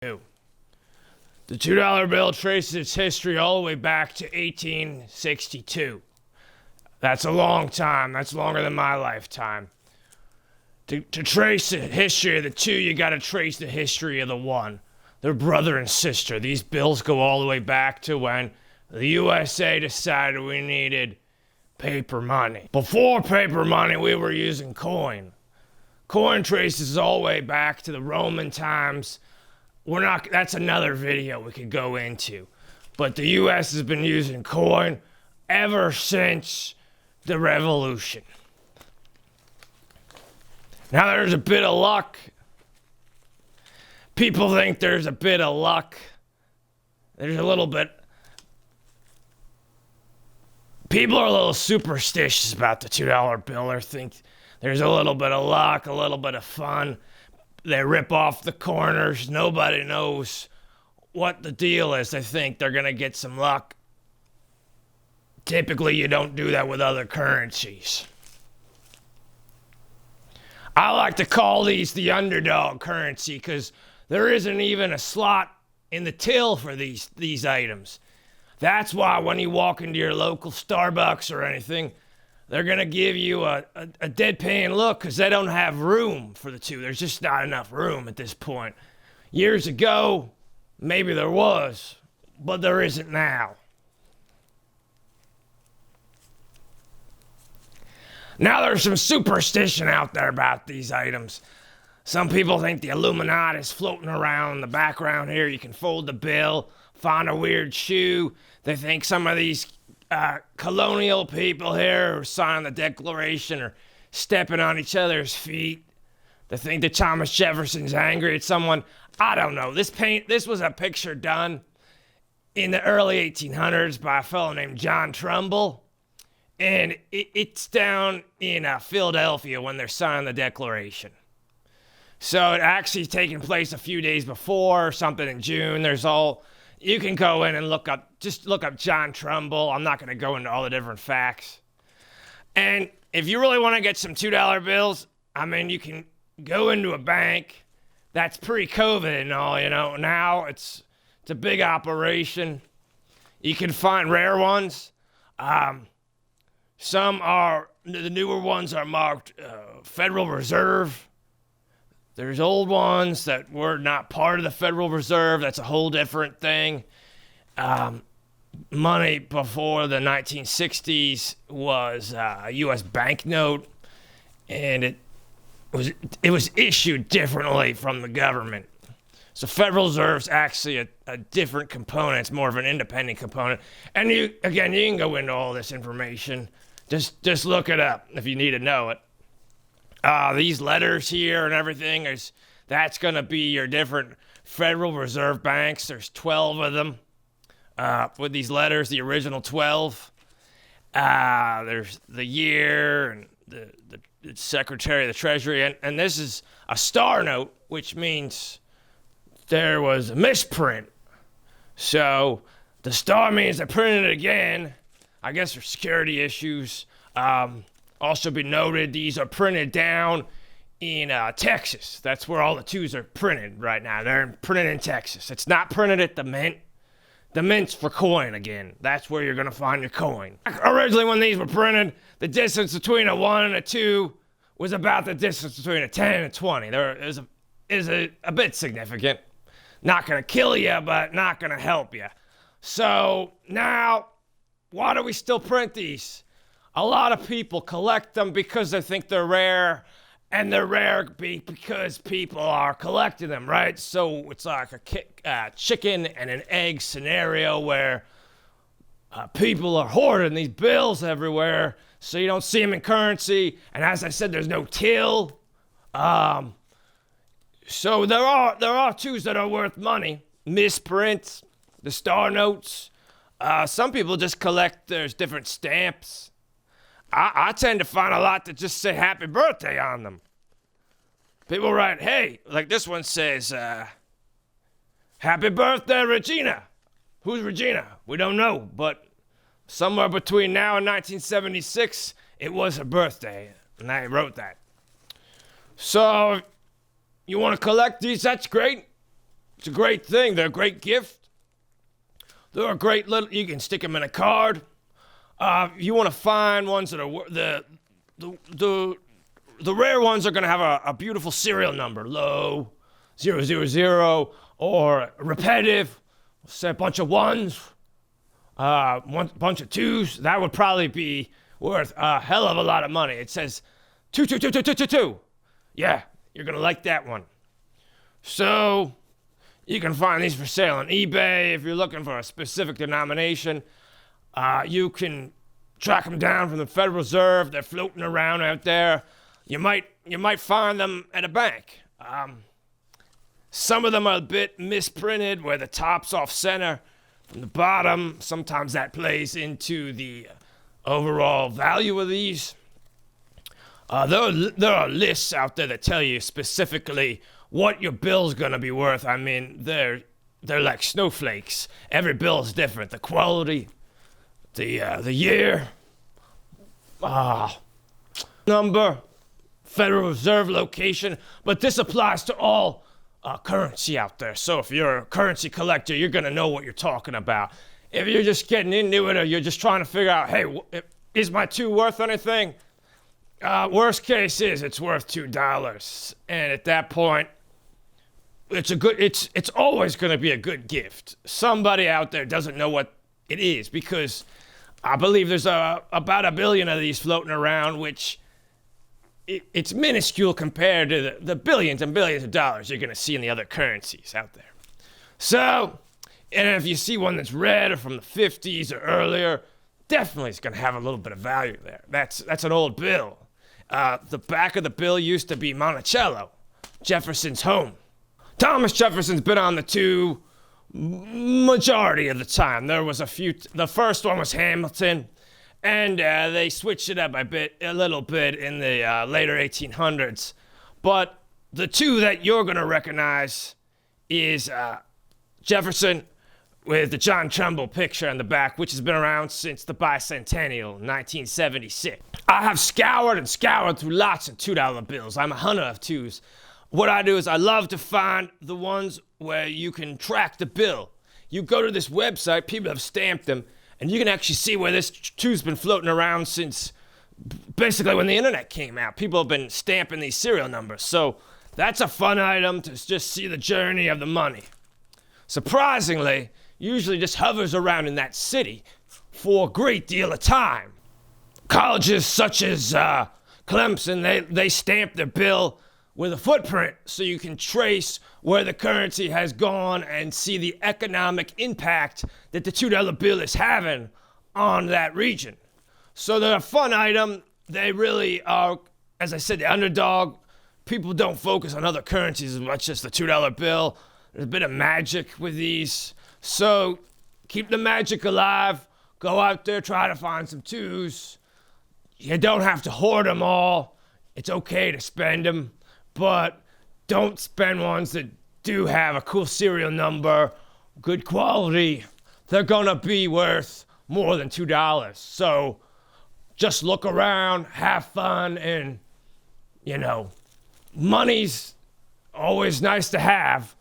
The $2 bill traces its history all the way back to 1862. That's a long time. That's longer than my lifetime. To trace the history of the two, you gotta trace the history of the one. They're brother and sister. These bills go all the way back to when the USA decided we needed paper money. Before paper money, we were using coin. Coin traces all the way back to the Roman times. That's another video we could go into. But the US has been using coin ever since the revolution. Now there's a bit of luck. People think there's a bit of luck. There's a little bit. People are a little superstitious about the $2 bill. They think there's a little bit of luck, a little bit of fun. They rip off the corners. Nobody knows what the deal is. They think they're going to get some luck. Typically, you don't do that with other currencies. I like to call these the underdog currency because there isn't even a slot in the till for these items. That's why when you walk into your local Starbucks or anything, they're going to give you a deadpan look because they don't have room for the two. There's just not enough room at this point. Years ago, maybe there was, but there isn't now. Now there's some superstition out there about these items. Some people think the Illuminati is floating around in the background here. You can fold the bill, find a weird shoe. They think some of these colonial people here who signed the Declaration are stepping on each other's feet. They think that Thomas Jefferson's angry at someone. I don't know. This was a picture done in the early 1800s by a fellow named John Trumbull. And it's down in Philadelphia when they're signing the Declaration. So it actually taking place a few days before, something in June. You can go in and look up John Trumbull. I'm not going to go into all the different facts. And if you really want to get some $2 bills, you can go into a bank. That's pre-COVID and all, Now it's a big operation. You can find rare ones. The newer ones are marked Federal Reserve. There's old ones that were not part of the Federal Reserve. That's a whole different thing. Money before the 1960s was a U.S. banknote, and it was issued differently from the government. So Federal Reserve's actually a different component. It's more of an independent component. And you can go into all this information. Just look it up if you need to know it. These letters here and everything, that's going to be your different Federal Reserve banks. There's 12 of them with these letters, the original 12. There's the year and the Secretary of the Treasury. And this is a star note, which means there was a misprint. So the star means they printed it again. I guess for security issues. Also be noted, these are printed down in Texas. That's where all the twos are printed right now. They're printed in Texas. It's not printed at the mint. The mint's for coin again. That's where you're going to find your coin. Originally, when these were printed, the distance between a 1 and a 2 was about the distance between a 10 and a 20. There is a bit significant. Not going to kill you, but not going to help you. So now, why do we still print these? A lot of people collect them because they think they're rare, and they're rare because people are collecting them, right? So it's like a chicken and an egg scenario where people are hoarding these bills everywhere, so you don't see them in currency. And as I said, there's no till. So there are twos that are worth money. Misprints, the star notes. Some people just collect, there's different stamps. I tend to find a lot that just say happy birthday on them. People write, hey, like this one says, happy birthday, Regina. Who's Regina? We don't know, but somewhere between now and 1976, it was her birthday, and I wrote that. So, you want to collect these? That's great. It's a great thing. They're a great gift. They're a great little. You can stick them in a card. You want to find ones that are the rare ones are going to have a beautiful serial number, low 000, or repetitive, say a bunch of ones, one bunch of twos. That would probably be worth a hell of a lot of money. It says 2222222. Yeah, you're going to like that one. So you can find these for sale on eBay. If you're looking for a specific denomination, you can track them down from the Federal Reserve. They're floating around out there. You might find them at a bank. Some of them are a bit misprinted where the top's off center from the bottom. Sometimes that plays into the overall value of these. There are lists out there that tell you specifically what your bill's gonna be worth. I mean, they're like snowflakes. Every bill is different. The quality, the year, number, Federal Reserve location. But this applies to all currency out there. So if you're a currency collector, you're gonna know what you're talking about. If you're just getting into it, or you're just trying to figure out, hey, is my two worth anything? Worst case is it's worth $2, and at that point, it's always going to be a good gift. Somebody out there doesn't know what it is, because I believe there's about 1 billion of these floating around, which it's minuscule compared to the billions and billions of dollars you're going to see in the other currencies out there. So, and if you see one that's red or from the 50s or earlier, definitely it's going to have a little bit of value there. That's an old bill. The back of the bill used to be Monticello, Jefferson's home. Thomas Jefferson's been on the two majority of the time. There was a few. The first one was Hamilton, and they switched it up a little bit in the later 1800s. But the two that you're gonna recognize is Jefferson with the John Trumbull picture on the back, which has been around since the bicentennial, 1976. I have scoured through lots of $2 bills. I'm a hunter of twos. What I do is I love to find the ones where you can track the bill. You go to this website, people have stamped them, and you can actually see where this two's been floating around since basically when the internet came out. People have been stamping these serial numbers. So that's a fun item to just see the journey of the money. Surprisingly, usually just hovers around in that city for a great deal of time. Colleges such as Clemson, they stamp their bill with a footprint so you can trace where the currency has gone and see the economic impact that the $2 bill is having on that region. So they're a fun item. They really are, as I said, the underdog. People don't focus on other currencies as much as the $2 bill. There's a bit of magic with these. So keep the magic alive. Go out there, try to find some twos. You don't have to hoard them all. It's okay to spend them, but don't spend ones that do have a cool serial number, good quality. They're gonna be worth more than $2. So just look around, have fun, and, money's always nice to have,